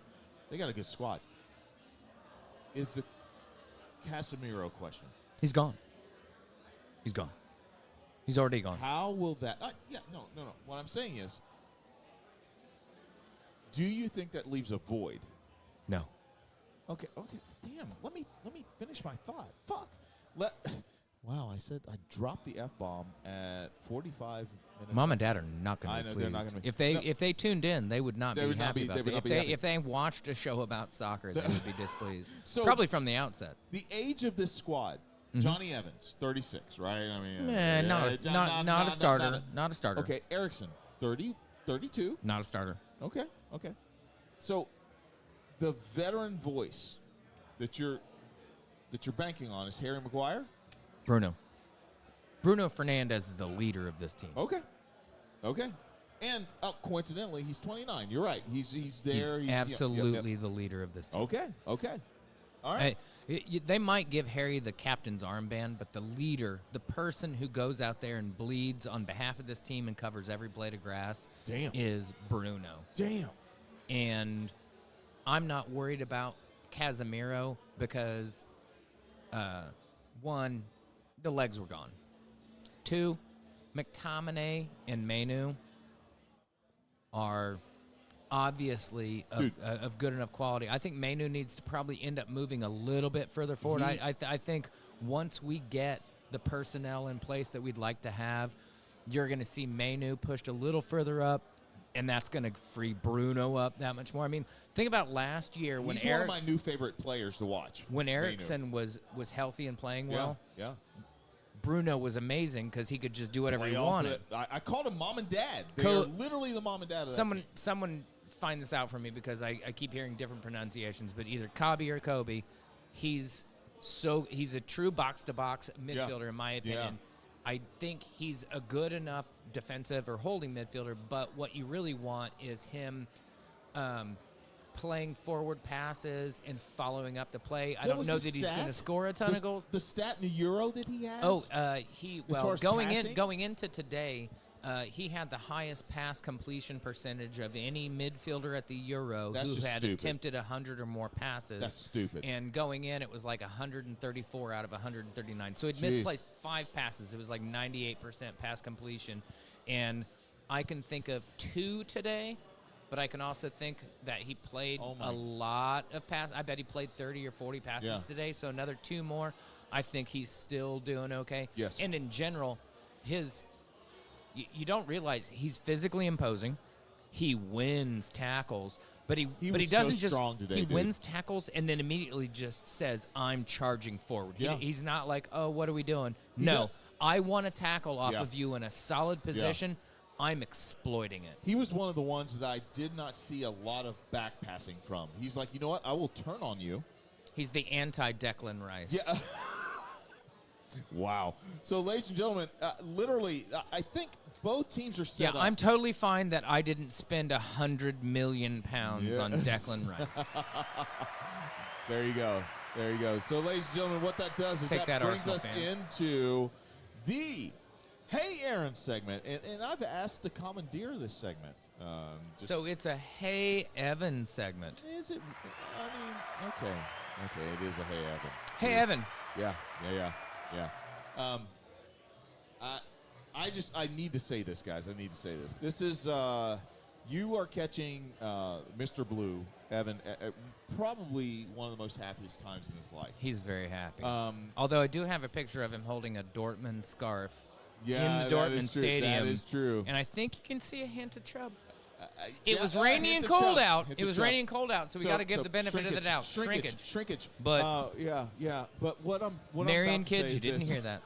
got a good squad. Is the Casemiro question. He's gone. He's gone. He's already gone. How will that no. What I'm saying is, do you think that leaves a void? No. Okay. Damn. Let me finish my thought. Fuck. Wow. I dropped the F-bomb at 45 minutes. Mom and Dad are not going to be pleased. They're not going to be. If they tuned in, they would not be happy about it. If they watched a show about soccer, they would be displeased. Probably from the outset. The age of this squad. Johnny Evans, 36, right? I mean, not a starter. Not a starter. Okay, Eriksen, 30, 32. Not a starter. Okay. So, the veteran voice that you're banking on is Harry Maguire? Bruno Fernandes is the leader of this team. Okay. And coincidentally, he's 29. You're right. He's there. He's absolutely the leader of this team. Okay. All right. They might give Harry the captain's armband, but the leader, the person who goes out there and bleeds on behalf of this team and covers every blade of grass, is Bruno. Damn. And I'm not worried about Casemiro because one, the legs were gone. Two, McTominay and Mainu are obviously of good enough quality. I think Mainu needs to probably end up moving a little bit further forward. I think once we get the personnel in place that we'd like to have, you're going to see Mainu pushed a little further up, and that's going to free Bruno up that much more. I mean, think about last year when He's one of my new favorite players to watch. When Eriksen was healthy and playing well. Yeah. Bruno was amazing because he could just do whatever he wanted. I called him mom and dad. They are literally the mom and dad of that team. Someone find this out for me because I keep hearing different pronunciations, but either Kobe or Kobe, he's a true box-to-box midfielder in my opinion. Yeah. I think he's a good enough defensive or holding midfielder, but what you really want is him playing forward passes and following up the play. I don't know that he's going to score a ton of goals. The stat in the Euro that he has? Going into today, he had the highest pass completion percentage of any midfielder at the Euro who had attempted 100 or more passes. That's stupid. And going in, it was like 134 out of 139. So he'd misplaced 5 passes. It was like 98% pass completion. And I can think of 2 today, but I can also think that he played a lot of passes. I bet he played 30 or 40 passes today. So another 2 more. I think he's still doing okay. Yes. And in general, you don't realize he's physically imposing. He wins tackles, but he doesn't just today, wins tackles and then immediately just says, "I'm charging forward." He's not like, "Oh, what are we doing?" No, I want to tackle off of you in a solid position. I'm exploiting it. He was one of the ones that I did not see a lot of back passing from. He's like, you know what? I will turn on you. He's the anti-Declan Rice. Yeah. Wow. So, ladies and gentlemen, literally, I think both teams are set up. I'm totally fine that I didn't spend 100 million pounds on Declan Rice. There you go. There you go. So, ladies and gentlemen, what that does is that brings Arsenal us fans. into the Hey Aaron segment. And I've asked to commandeer this segment. So it's a Hey Evan segment. Is it? I mean, okay. Okay, it is a Hey Evan. Hey Evan. Yeah. I need to say this, guys. I need to say this. This is, you are catching Mr. Blue, Evan, at probably one of the most happiest times in his life. He's very happy. Although I do have a picture of him holding a Dortmund scarf in the Dortmund Stadium. That is true. And I think you can see a hint of Chubb. It was rainy and cold out. It was raining and cold out, so we got to give the benefit of the doubt. Shrinkage. But yeah. But what I'm Marion about to kids, say you is didn't this. hear that.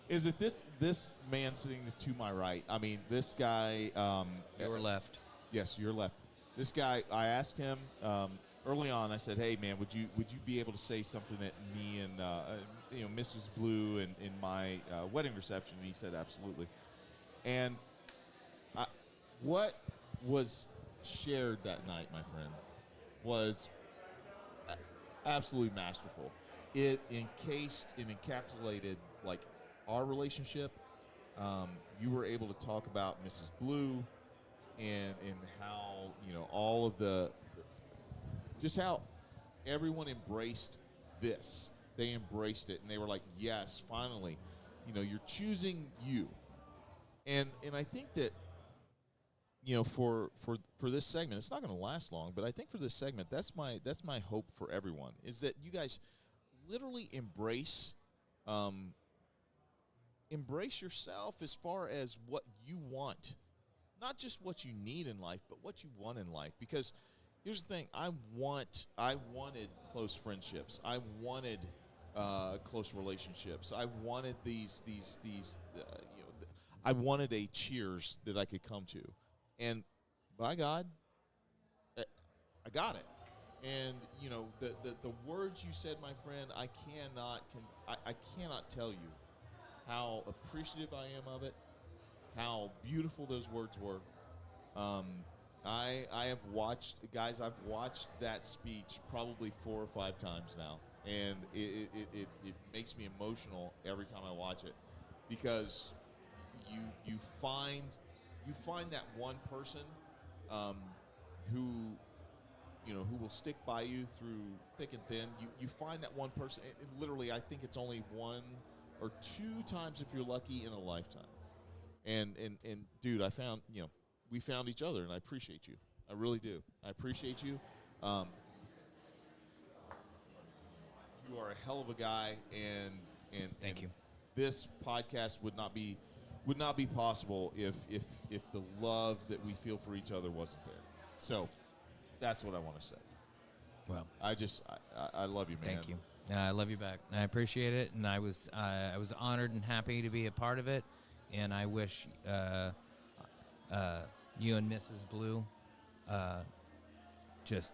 Is that this man sitting to my right? I mean, this guy. Your left. Yes, your left. This guy. I asked him early on. I said, "Hey, man, would you be able to say something at me and Mrs. Blue in my wedding reception?" And he said, "Absolutely." And what was shared that night, my friend, was absolutely masterful. It encapsulated like our relationship. You were able to talk about Mrs. Blue and how all of just how everyone embraced this. They embraced it and they were like, yes, finally, you're choosing you. And I think that for this segment, it's not going to last long, but I think for this segment, that's my hope for everyone is that you guys literally embrace yourself as far as what you want, not just what you need in life, but what you want in life. Because here's the thing: I wanted close friendships. I wanted close relationships. I wanted these. I wanted a Cheers that I could come to. And by God, I got it. And the words you said, my friend, I cannot tell you how appreciative I am of it, how beautiful those words were. I have watched, guys. I've watched that speech probably 4 or 5 times now, and it makes me emotional every time I watch it, because you find that one person who who will stick by you through thick and thin. You find that one person. Literally, I think it's only one or two times if you're lucky in a lifetime. And dude, we found each other, and I appreciate you. I really do. I appreciate you. You are a hell of a guy, and Thank you. This podcast would not be possible if the love that we feel for each other wasn't there. So that's what I want to say. Well, I love you, man. thank you. I love you back. I appreciate it, and I was honored and happy to be a part of it. And I wish you and Mrs. Blue just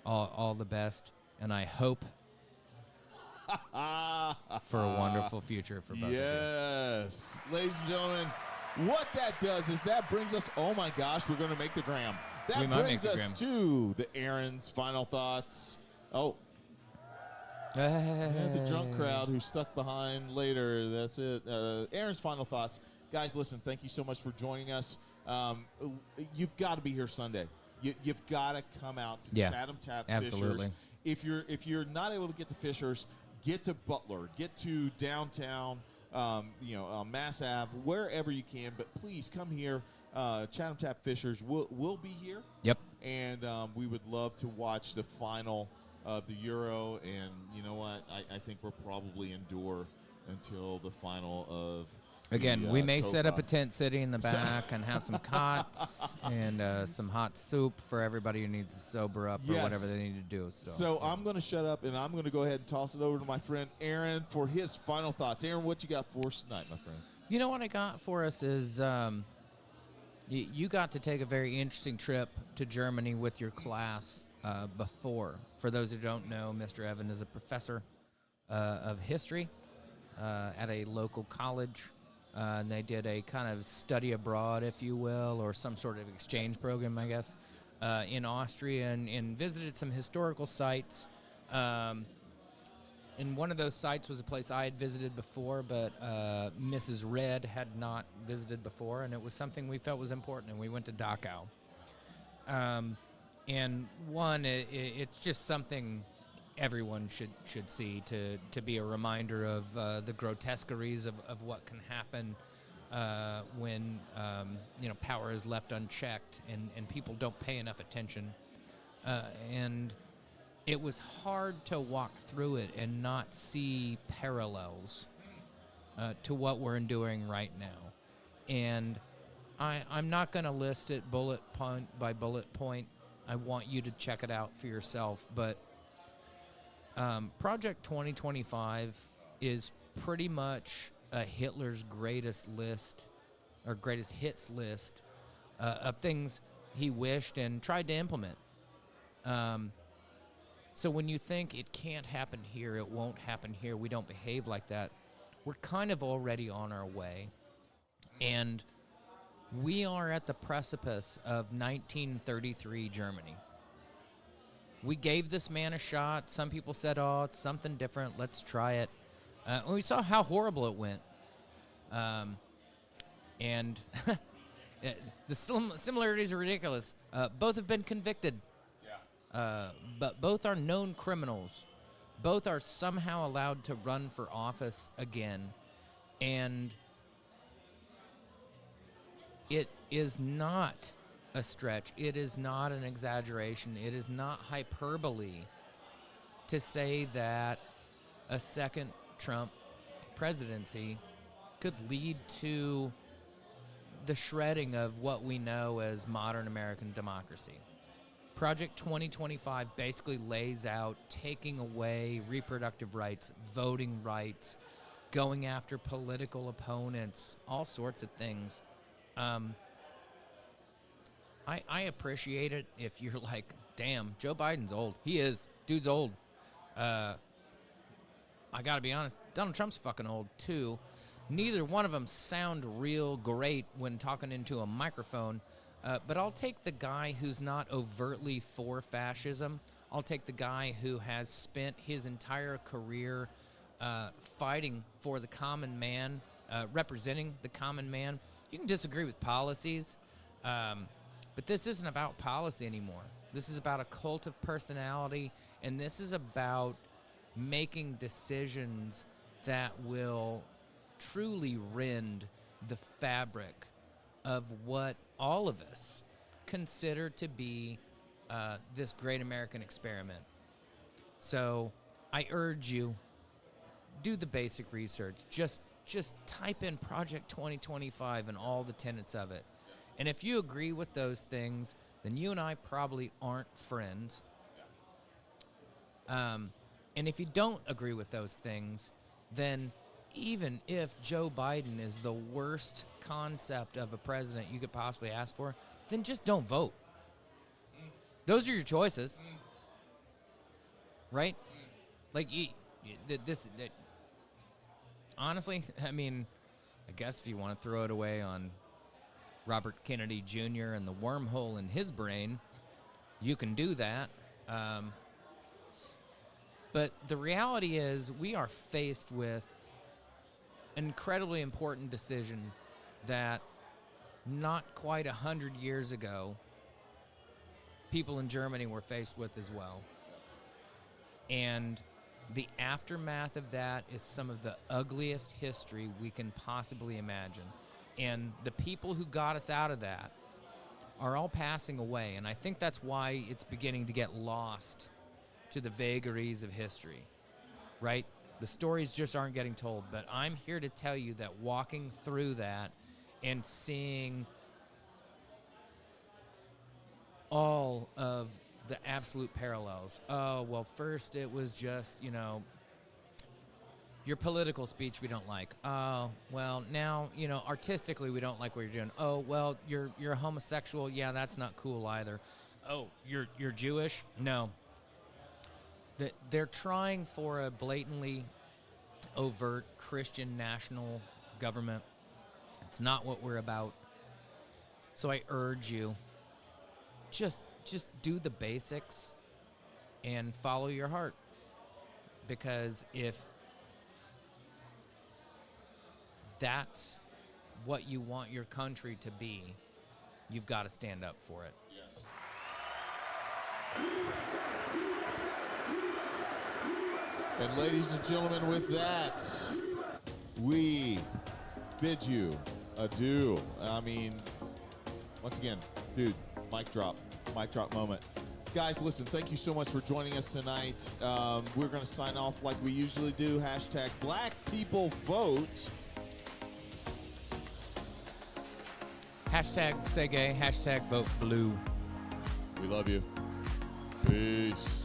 all the best, and I hope for a wonderful future for both of you. Yes. Ladies and gentlemen, what that does is that brings us, oh my gosh, we're going to make the gram. That brings us to the Aaron's final thoughts. Oh. And the drunk crowd who stuck behind later. That's it. Aaron's final thoughts. Guys, listen, thank you so much for joining us. You've got to be here Sunday. You've got to come out to Chatham Tap absolutely. Fishers. If you're not able to get the Fishers, get to Butler, get to downtown, Mass Ave, wherever you can. But please come here. Chatham Tap Fishers will be here. Yep. And we would love to watch the final of the Euro. And you know what? I think we'll probably endure until the final of. Again, we may set up a tent city in the back and have some cots and some hot soup for everybody who needs to sober up or whatever they need to do. So I'm going to shut up, and I'm going to go ahead and toss it over to my friend Aaron for his final thoughts. Aaron, what you got for us tonight, my friend? You know what I got for us is you got to take a very interesting trip to Germany with your class before. For those who don't know, Mr. Evan is a professor of history at a local college. And they did a kind of study abroad, if you will, or some sort of exchange program, I guess, in Austria and visited some historical sites. And one of those sites was a place I had visited before, but Mrs. Red had not visited before, and it was something we felt was important, and we went to Dachau. And it's just something everyone should see to be a reminder of the grotesqueries of what can happen when power is left unchecked and people don't pay enough attention. And it was hard to walk through it and not see parallels to what we're enduring right now. And I'm not going to list it bullet point by bullet point. I want you to check it out for yourself, but Project 2025 is pretty much a Hitler's greatest list or greatest hits list of things he wished and tried to implement. So when you think it can't happen here, it won't happen here, we don't behave like that, we're kind of already on our way. And we are at the precipice of 1933 Germany. We gave this man a shot. Some people said, oh, it's something different. Let's try it. And we saw how horrible it went. And the similarities are ridiculous. Both have been convicted. Yeah. But both are known criminals. Both are somehow allowed to run for office again. And it is not a stretch. It is not an exaggeration. It is not hyperbole to say that a second Trump presidency could lead to the shredding of what we know as modern American democracy. Project 2025 basically lays out taking away reproductive rights, voting rights, going after political opponents, all sorts of things. I appreciate it if you're like, damn, Joe Biden's old. He is. Dude's old. I got to be honest, Donald Trump's fucking old, too. Neither one of them sound real great when talking into a microphone, but I'll take the guy who's not overtly for fascism. I'll take the guy who has spent his entire career fighting for the common man, representing the common man. You can disagree with policies, but this isn't about policy anymore. This is about a cult of personality, and this is about making decisions that will truly rend the fabric of what all of us consider to be this great American experiment. So I urge you, do the basic research. Just type in Project 2025 and all the tenets of it. And if you agree with those things, then you and I probably aren't friends. And if you don't agree with those things, then even if Joe Biden is the worst concept of a president you could possibly ask for, then just don't vote. Those are your choices, right? Like, honestly, I mean, I guess if you want to throw it away on Robert Kennedy Jr. and the wormhole in his brain, you can do that. But the reality is we are faced with an incredibly important decision that not quite 100 years ago, people in Germany were faced with as well. And the aftermath of that is some of the ugliest history we can possibly imagine. And the people who got us out of that are all passing away. And I think that's why it's beginning to get lost to the vagaries of history, right? The stories just aren't getting told. But I'm here to tell you that walking through that and seeing all of the absolute parallels. Oh, well, first it was just, your political speech we don't like. Oh, well, now, artistically we don't like what you're doing. Oh, well, you're homosexual. Yeah, that's not cool either. Oh, you're Jewish? No. They're trying for a blatantly overt Christian national government. It's not what we're about. So I urge you, just do the basics and follow your heart. Because if that's what you want your country to be, you've got to stand up for it. Yes. And ladies and gentlemen, with that, we bid you adieu. I mean, once again, dude, mic drop moment. Guys, listen, thank you so much for joining us tonight. We're going to sign off like we usually do. Hashtag Black People Vote. Hashtag say gay, hashtag vote blue. We love you. Peace.